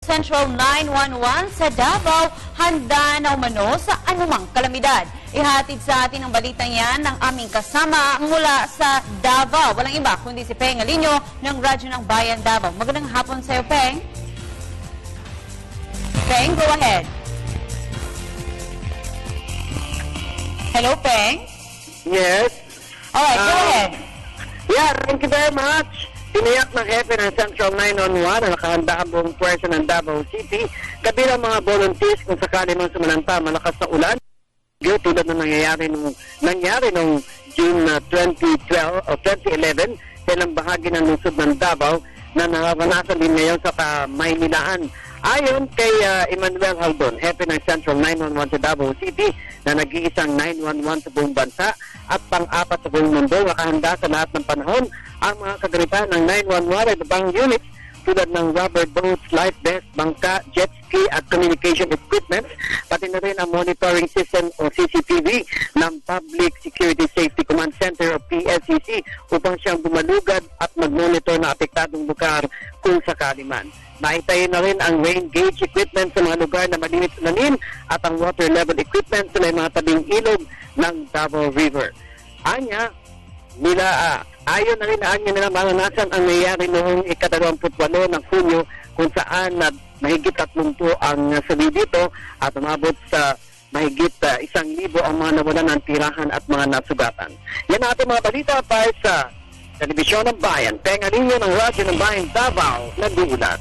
Central 911 sa Davao, handa na umano sa anumang kalamidad. Ihatid sa atin ang balitang yan ng aming kasama mula sa Davao. Walang iba kundi si Peng Alinio ng Radyo ng Bayan Davao. Magandang hapon sa iyo, Peng. Peng, go ahead. Hello, Peng? Yes. Alright, go ahead. Yeah, thank you very much. Tiniyak ng hepe ng Central 911 na nakahanda ang buong puwersa ng Davao City, kabilang mga volunteers kung sakali mang sumalanta malakas na ulan. Tulad na nangyari nung June 2012 o 2011, silang bahagi ng lungsod ng Davao na nararanasan din ngayon sa Maynilaan. Ayon kay Emmanuel Haldon, hepe ng Central 911 sa Davao City, na nag-iisang 911 sa buong bansa at pang-apat sa buong mundo, nakahanda sa lahat ng panahon ang mga kagamitan ng 911 at ibang units tulad ng rubber boats, life vest, bangka, jet ski at communication equipment, pati na rin ang monitoring system o CCTV ng Public Security Safety Command Center o PSCC upang siyang gumalugad at mag-monitor na apektadong lugar kung sakali man. Naitayo na rin ang rain gauge equipment sa mga lugar na malimit ulanin at ang water level equipment sa may mga tabing ilog ng Davao River. Ayon na rin nila maranasan ang nangyayari noong ika-28 ng Hunyo kung saan mahigit 30 ang sabi dito at umabot sa mahigit 1,000 ang mga nawalan ng tirahan at mga nasugatan. Yan ang ating mga balita para sa Telebisyon ng Bayan. Peng Alinio ng Radyo ng Bayan Davao, nag-uulat.